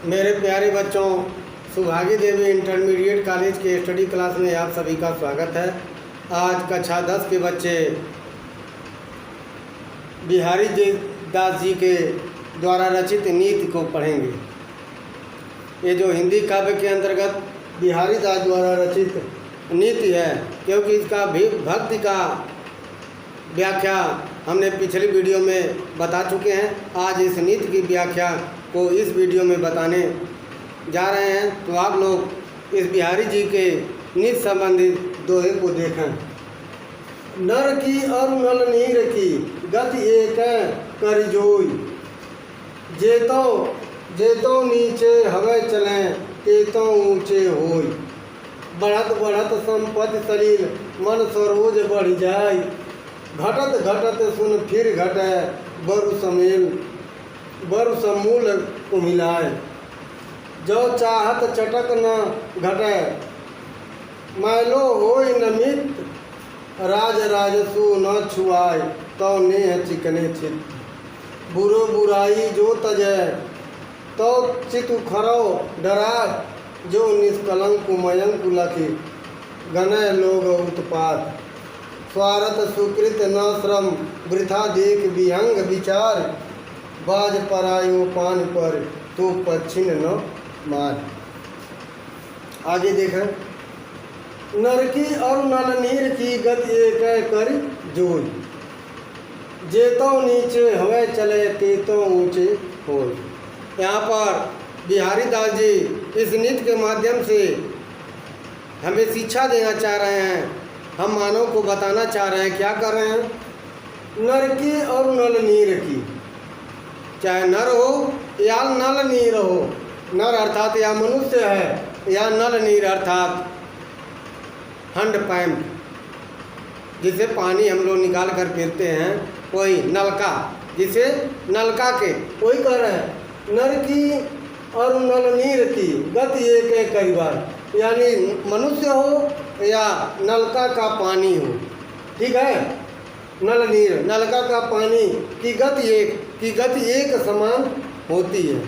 मेरे प्यारे बच्चों, सुभागी देवी इंटरमीडिएट कॉलेज के स्टडी क्लास में आप सभी का स्वागत है। आज कक्षा 10 के बच्चे बिहारी दास जी के द्वारा रचित नीति को पढ़ेंगे। ये जो हिंदी काव्य के अंतर्गत बिहारी दास द्वारा रचित नीति है, क्योंकि इसका भी भक्ति का व्याख्या हमने पिछली वीडियो में बता चुके हैं। आज इस नीति की व्याख्या को इस वीडियो में बताने जा रहे हैं, तो आप लोग इस बिहारी जी के नीति संबंधित दोहे को देखें। नर की और नल नीर की गति एक कर जोई, जेतो नीचे हवे चलें तेतो ऊँचे होई। बढ़त बढ़त संपत्ति शरीर मन सरोज बढ़ जाय, घटत घटत सुन फिर घटे बरु समूल उमिलाए। जो चाहत चटक न घटे मैलो होय नमित, राज राजसु न छुआय तो नेह चिकने चित। बुरो बुराई जो तजय तो चितु खरो डरा, जो निष्कलंक मयंक लखी गनय लोग उत्पात। स्वार्थ सुकृत न श्रम वृथा देख विहंग विचार, बाज परायो पान पर तो पच्छिन न मार। आगे देखें। नर की और नल नीर की गति एक कर जोई, जेतो नीचे हवे चले तेतो ऊंचे होय। यहाँ पर बिहारी दास जी इस नीति के माध्यम से हमें शिक्षा देना चाह रहे हैं, हम मानव को बताना चाह रहे हैं। क्या कर रहे हैं? नर की और नल नीर की, चाहे नर हो या नल नीर हो। नर अर्थात या मनुष्य है, या नल नीर अर्थात हंड पैम्प, जिसे पानी हम लोग निकाल कर पीते हैं, वही नलका, जिसे नलका के वही कह रहे हैं। नर की और नल नीर की गति एक एक कई बार, यानी मनुष्य हो या नलका का पानी हो। ठीक है, नल नीर नलका का पानी की गति एक समान होती है,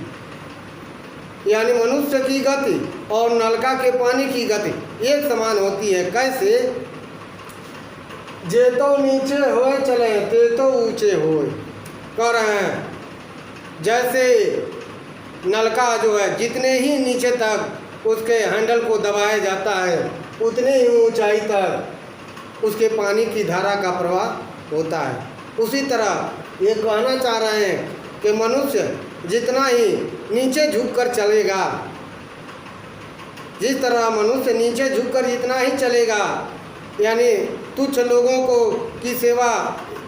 यानी मनुष्य की गति और नलका के पानी की गति एक समान होती है। कैसे? जेतो नीचे होए चले तेतो ऊंचे होए। कह रहे हैं जैसे नलका जो है जितने ही नीचे तक उसके हैंडल को दबाया जाता है, उतने ही ऊंचाई तक उसके पानी की धारा का प्रवाह होता है। उसी तरह ये कहना चाह रहे हैं कि मनुष्य जितना ही नीचे झुककर चलेगा, जिस तरह मनुष्य नीचे झुककर जितना ही चलेगा, यानी तुच्छ लोगों को की सेवा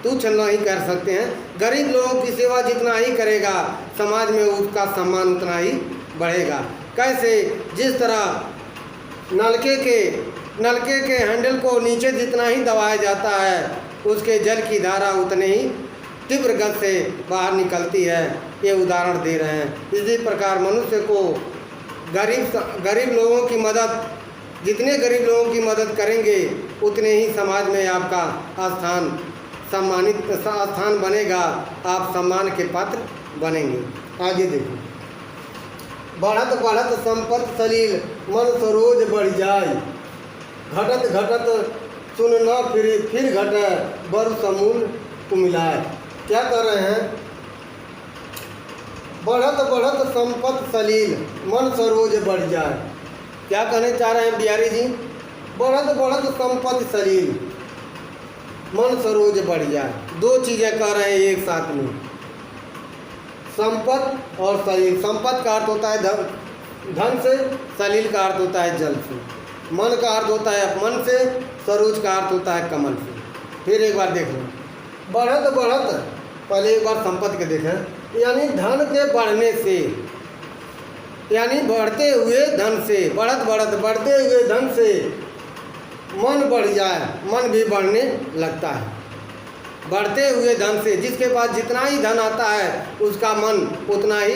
तुच्छ नहीं कर सकते हैं, गरीब लोगों की सेवा जितना ही करेगा, समाज में उसका सम्मान उतना ही बढ़ेगा। कैसे? जिस तरह नलके के हैंडल को नीचे जितना ही दबाया जाता है, उसके जल की धारा उतने ही तीव्र गति से बाहर निकलती है। ये उदाहरण दे रहे हैं। इसी प्रकार मनुष्य को गरीब लोगों की मदद, जितने गरीब लोगों की मदद करेंगे, उतने ही समाज में आपका सम्मानित स्थान बनेगा, आप सम्मान के पात्र बनेंगे। आगे देखो। बढ़त बढ़त संपत्ति सलील मन सरोज बढ़ जाय, घटत घटत सुन न फिर घटे बरु समूल कुमिलाय। क्या कर रहे हैं? बढ़त बढ़त संपत्ति सलील मन सरोज बढ़ जाए। क्या कहने चाह रहे हैं बिहारी जी? बढ़त बढ़त संपत्ति सलील मन सरोज बढ़ जाए। दो चीज़ें कह रहे हैं एक साथ में, संपत्ति और सलील। संपत्ति का अर्थ होता है धन से, सलील का अर्थ होता है जल से, मन का अर्थ होता है मन से, सरोज का अर्थ होता है कमल से। फिर एक बार देख लो। बढ़त बढ़त, पहले एक बार संपत्ति के देखें, यानी धन के बढ़ने से, यानी बढ़ते हुए धन से, बढ़ते हुए धन से मन बढ़ जाए, मन भी बढ़ने लगता है। बढ़ते हुए धन से, जिसके पास जितना ही धन आता है उसका मन उतना ही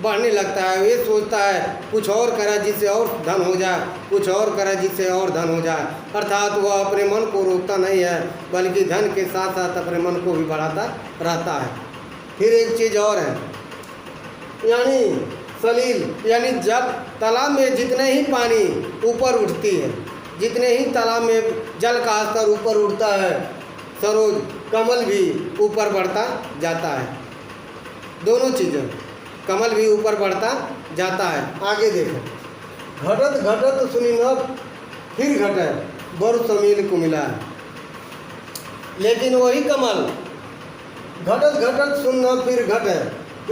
बढ़ने लगता है। ये सोचता है कुछ और करे जिससे और धन हो जाए, कुछ और करे जिससे और धन हो जाए। अर्थात वह अपने मन को रोकता नहीं है, बल्कि धन के साथ साथ अपने मन को भी बढ़ाता रहता है। फिर एक चीज़ और है, यानी सलील यानी जब तालाब में जितने ही पानी ऊपर उठती है, जितने ही तालाब में जल का स्तर ऊपर उठता है, सरोज कमल भी ऊपर बढ़ता जाता है। दोनों चीज़ें, कमल भी ऊपर बढ़ता जाता है। आगे देखो, घटत घटत सुनी न फिर घटे बरु समील को मिला है। लेकिन वही कमल घटत घटत सुन फिर घटे,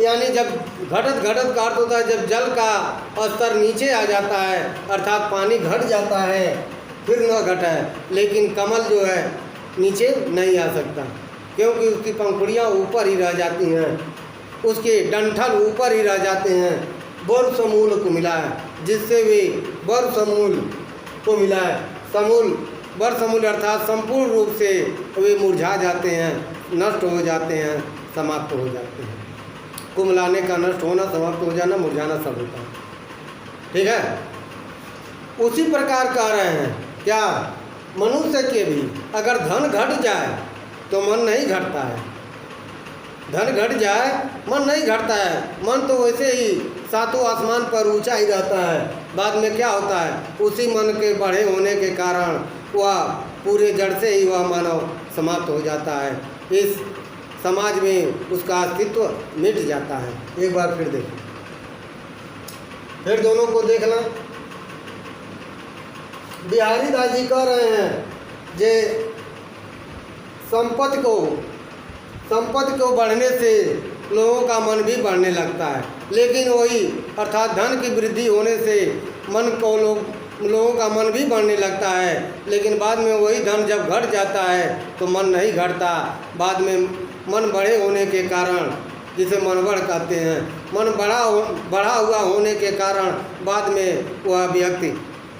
यानी जब घटत घटत का अर्थ होता है जब जल का स्तर नीचे आ जाता है, अर्थात पानी घट जाता है, फिर न घटे। लेकिन कमल जो है नीचे नहीं आ सकता, क्योंकि उसकी पंखुड़ियाँ ऊपर ही रह जाती हैं, उसके डंठल ऊपर ही रह जाते हैं। बर समूल को मिला है, जिससे वे बर समूल को मिला है। समूल, बर समूल अर्थात संपूर्ण रूप से वे मुरझा जाते हैं, नष्ट हो जाते हैं, समाप्त हो जाते हैं। कुमलाने का नष्ट होना, समाप्त हो जाना, मुरझाना सब होता है। ठीक है, उसी प्रकार कह रहे हैं क्या, मनुष्य के भी अगर धन घट जाए तो मन नहीं घटता है। धन घट जाए मन नहीं घटता है, मन तो वैसे ही सातों आसमान पर ऊंचा ही रहता है। बाद में क्या होता है, उसी मन के बढ़े होने के कारण वह पूरे जड़ से ही वह मानव समाप्त हो जाता है। इस समाज में उसका अस्तित्व मिट जाता है। एक बार फिर देखें, फिर दोनों को देखना। बिहारी दास जी कह रहे हैं जे संपत्ति को बढ़ने से लोगों का मन भी बढ़ने लगता है, लेकिन वही अर्थात धन की वृद्धि होने से लोगों का मन भी बढ़ने लगता है, लेकिन बाद में वही धन जब घट जाता है तो मन नहीं घटता। बाद में मन बढ़े होने के कारण, जिसे मनबढ़ कहते हैं, मन बढ़ा हुआ होने के कारण बाद में वह व्यक्ति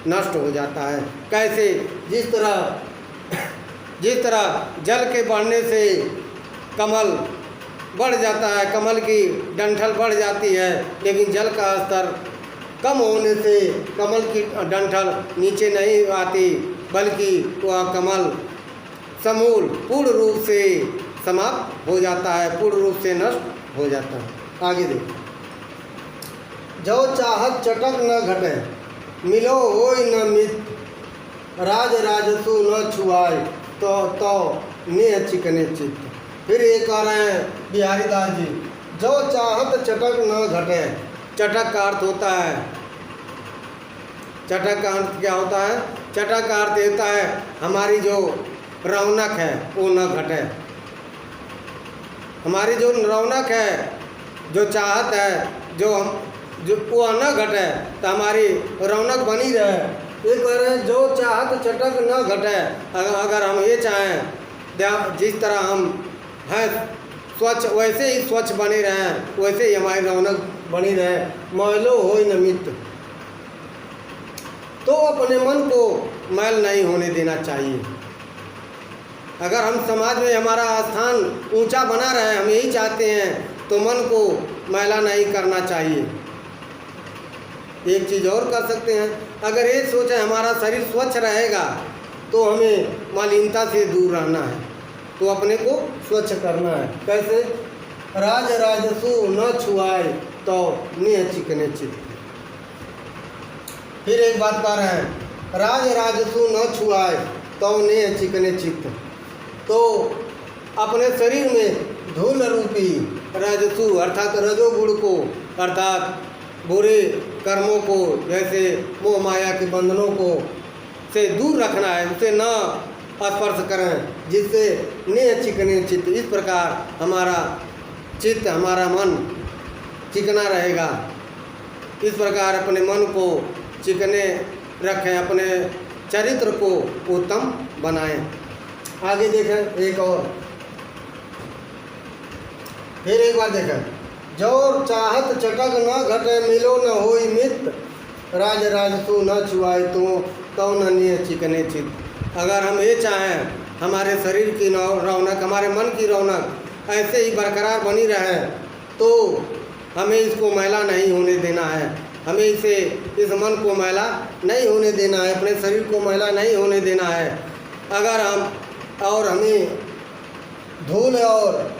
नष्ट हो जाता है। कैसे, जिस तरह जल के बढ़ने से कमल बढ़ जाता है, कमल की डंठल बढ़ जाती है, लेकिन जल का स्तर कम होने से कमल की डंठल नीचे नहीं आती, बल्कि वह कमल समूल पूर्ण रूप से समाप्त हो जाता है, पूर्ण रूप से नष्ट हो जाता है। आगे देखो, जो चाहत चटक न घटे, मिलो होय न मित, राज राजसु न छुआय, तो नेह चिकने चित्त। फिर ये कह रहे हैं बिहारी दास जी, जो चाहत चटक न घटे। चटक का अर्थ होता है, चटक का अर्थ क्या होता है, चटक का अर्थ होता है हमारी जो रौनक है वो न घटे। हमारी जो रौनक है, जो चाहत है, जो वो न घटे, तो हमारी रौनक बनी रहे। ये कह रहे हैं जो चाहत चटक न घटे। अगर हम ये चाहें जिस तरह हम हैं स्वच्छ, वैसे ही स्वच्छ बने रहें, वैसे ही हमारी रौनक बनी रहे। मैलो होय न मित, तो अपने मन को मैल नहीं होने देना चाहिए। अगर हम समाज में हमारा स्थान ऊंचा बना रहे, हम यही चाहते हैं, तो मन को मैला नहीं करना चाहिए। एक चीज़ और कर सकते हैं, अगर ये सोचें हमारा शरीर स्वच्छ रहेगा तो हमें मलिनता से दूर रहना है, तो अपने को स्वच्छ करना है। कैसे, राज राजसु न छुआए, तो नेह चिकने चित्त। फिर एक बात कह रहे हैं, राज राजसु न छुआए, तो नेह चिकने चित्त। तो अपने शरीर में धूल रूपी राजसु अर्थात रजोगुण को, अर्थात बुरे कर्मों को, जैसे मोह माया के बंधनों को से दूर रखना है, उसे न स्पर्श करें, जिससे नेह चिकने चित्त। इस प्रकार हमारा चित्त, हमारा मन चिकना रहेगा। इस प्रकार अपने मन को चिकने रखें, अपने चरित्र को उत्तम बनाएं। आगे देखें एक और, फिर एक बार देखें, जो चाहत चटक न घटे, मिलो न होई मित, राज राजसु न छुआए, तो न नेह चिकने चित्त। अगर हम ये चाहें हमारे शरीर की रौनक, हमारे मन की रौनक ऐसे ही बरकरार बनी रहे, तो हमें इसको मैला नहीं होने देना है। हमें इस मन को मैला नहीं होने देना है, अपने शरीर को मैला नहीं होने देना है। अगर हमें धूल और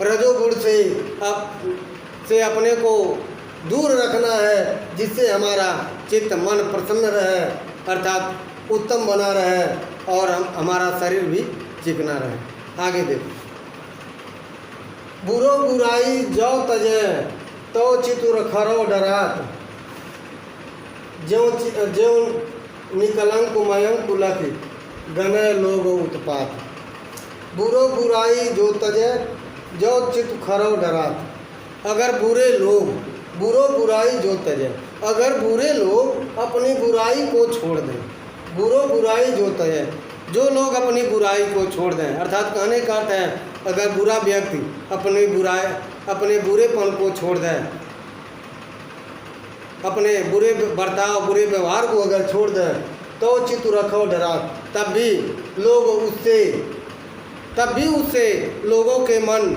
रजोगुण से अपने को दूर रखना है, जिससे हमारा चित्त मन प्रसन्न रहे, अर्थात उत्तम बना रहे और हमारा शरीर भी चिकना रहे। आगे देखो, बुरो बुराई जो तजे तो चितुर खरो डरात, ज्यों निकलंक मयंक उलक गनय लोग उत्पात। बुरो बुराई जो तजे जो चित खरो डरात। अगर बुरे लोग, बुरो बुराई जो तजे, अगर बुरे लोग अपनी बुराई को छोड़ दें, बुरो बुराई जो तजे, जो लोग अपनी बुराई को छोड़ दें, अर्थात कहने का अर्थ है अगर बुरा व्यक्ति अपनी बुराई, अपने बुरेपन को छोड़ दें, अपने बुरे बर्ताव, बुरे व्यवहार को अगर छोड़ दें, तो चित्त रखो डरात, तब भी उससे लोगों के मन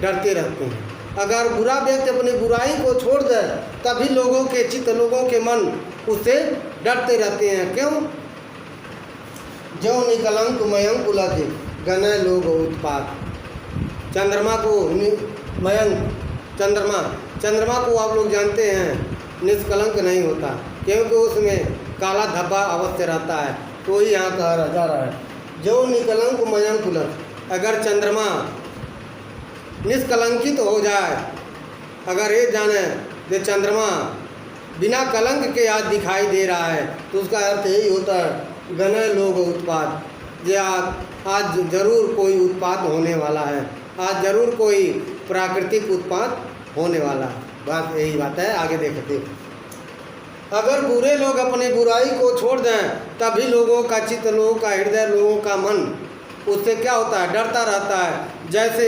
डरते रहते हैं। अगर बुरा व्यक्ति अपनी बुराई को छोड़ दे, तभी लोगों के चित्त, लोगों के मन उससे डरते रहते हैं। क्यों? जो निकलंक मयंक उलके गनय लोग उत्पात। चंद्रमा को मयंक, चंद्रमा को आप लोग जानते हैं निष्कलंक नहीं होता, क्योंकि उसमें काला धब्बा अवश्य रहता है, तो ही यहाँ कहा जा रहा है जो निकलंक मयंक उलक। अगर चंद्रमा निष्कलंकित हो जाए, अगर ये जाने कि चंद्रमा बिना कलंक के आज दिखाई दे रहा है, तो उसका अर्थ यही होता है गनय लोग उत्पात, जे आज जरूर कोई उत्पात होने वाला है, आज जरूर कोई प्राकृतिक उत्पात होने वाला है। बात यही बात है। आगे देखते, अगर बुरे लोग अपनी बुराई को छोड़ दें, तभी लोगों का चित्त, लोगों का हृदय, लोगों का मन उससे क्या होता है? डरता रहता है। जैसे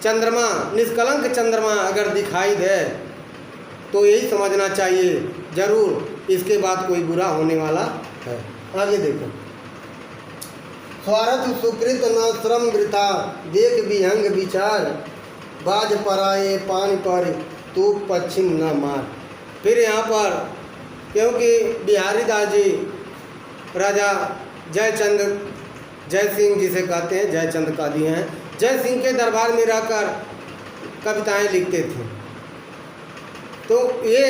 चंद्रमा, निष्कलंक चंद्रमा अगर दिखाई दे, तो यही समझना चाहिए जरूर इसके बाद कोई बुरा होने वाला है। आगे देखो, स्वार्थ सुकृत न श्रम वृथा, देख विहंग विचार, बाज पराए पान पर तू पश्चिम न मार। फिर यहाँ पर क्योंकि बिहारी दास जी राजा जय सिंह जिसे कहते हैं, जयचंद का दिए हैं, जय सिंह के दरबार में रहकर कविताएं लिखते थे। तो ये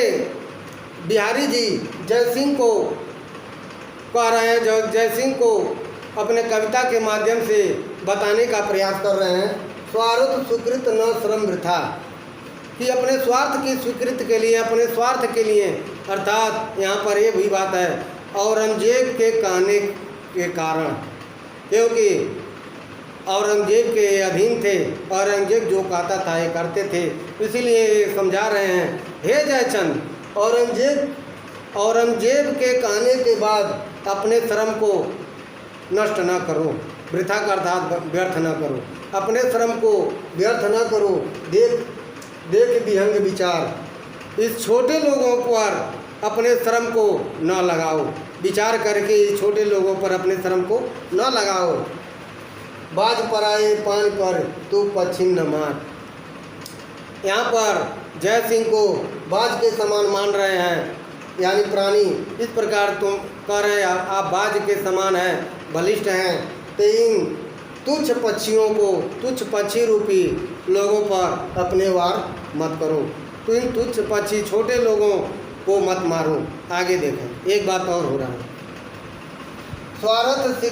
बिहारी जी जय सिंह को कह रहे हैं, जो जय सिंह को अपने कविता के माध्यम से बताने का प्रयास कर रहे हैं। स्वार्थ सुकृत न श्रम वृथा, कि अपने स्वार्थ की स्वीकृति के लिए, अपने स्वार्थ के लिए, अर्थात यहाँ पर ये भी बात है औरंगजेब के कहने के कारण, क्योंकि औरंगजेब के अधीन थे, औरंगजेब जो कहता था ये करते थे, इसीलिए समझा रहे हैं हे जयचंद, औरंगजेब के कहने के बाद अपने श्रम को नष्ट न करो, वृथा का अर्थात व्यर्थ न करो, अपने श्रम को व्यर्थ न करो, देख विहंग विचार, इस छोटे लोगों पर अपने श्रम को न लगाओ, विचार करके इस छोटे लोगों पर अपने श्रम को न लगाओ। बाज पराए पान पर तू पश्चिम न मार। यहाँ पर जय सिंह को बाज के समान मान रहे हैं, यानी प्राणी, इस प्रकार तुम कह रहे हैं आप बाज के समान हैं, बलिष्ठ हैं, तो इन तुच्छ पक्षियों को, तुच्छ पक्षी रूपी लोगों पर अपने वार मत करो, तो इन तुच्छ पक्षी छोटे लोगों को मत मारो। आगे देखें, एक बात और हो रहा है, स्वार्थ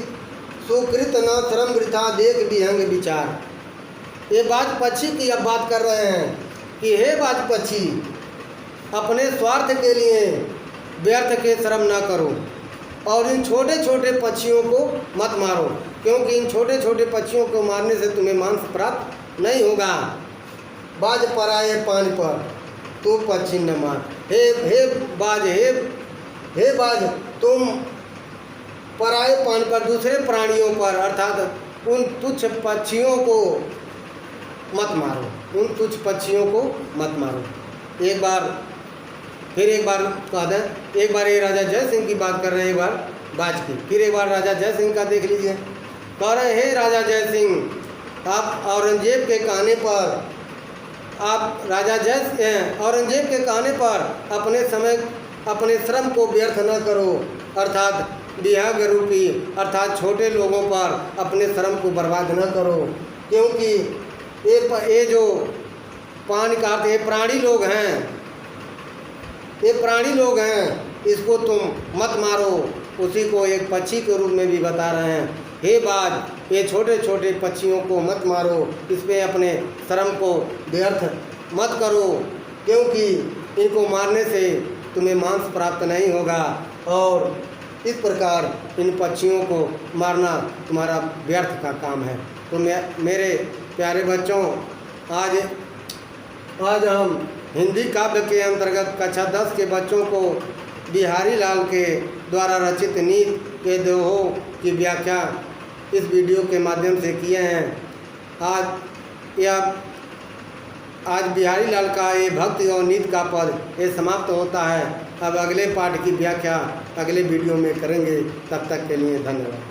सुकृत न श्रम वृथा, देख विहंग विचार। ये बाज पक्षी की अब बात कर रहे हैं कि हे बाज पक्षी, अपने स्वार्थ के लिए व्यर्थ के श्रम न करो और इन छोटे छोटे पक्षियों को मत मारो, क्योंकि इन छोटे छोटे पक्षियों को मारने से तुम्हें मांस प्राप्त नहीं होगा। बाज पराए पान पर तू पक्षी न मार। हे बाज, तुम पराए पान पर, दूसरे प्राणियों पर, अर्थात उन तुच्छ पक्षियों को मत मारो, उन तुच्छ पक्षियों को मत मारो। फिर एक बार कह दें, एक बार ये राजा जय सिंह की बात कर रहे हैं, एक बार बाज की, फिर एक बार राजा जय सिंह का देख लीजिए। कह रहे हैं, हे राजा जय सिंह, आप औरंगजेब के कहने पर, औरंगजेब के कहने पर अपने श्रम को व्यर्थ न करो, अर्थात विहंग रूपी, अर्थात छोटे लोगों पर अपने श्रम को बर्बाद न करो, क्योंकि ये जो पान का अर्थ, ये प्राणी लोग हैं, ये प्राणी लोग हैं, इसको तुम मत मारो। उसी को एक पक्षी के रूप में भी बता रहे हैं, हे बाज, ये छोटे छोटे पक्षियों को मत मारो, इसमें अपने श्रम को व्यर्थ मत करो, क्योंकि इनको मारने से तुम्हें मांस प्राप्त नहीं होगा और इस प्रकार इन पक्षियों को मारना तुम्हारा व्यर्थ का काम है। तो मेरे प्यारे बच्चों, आज हम हिंदी काव्य के अंतर्गत कक्षा 10 के बच्चों को बिहारी लाल के द्वारा रचित नीत के दोहों की व्याख्या इस वीडियो के माध्यम से किए हैं। आज बिहारी लाल का ये भक्ति और नीत का पद ये समाप्त होता है। अब अगले पाठ की व्याख्या अगले वीडियो में करेंगे। तब तक के लिए धन्यवाद।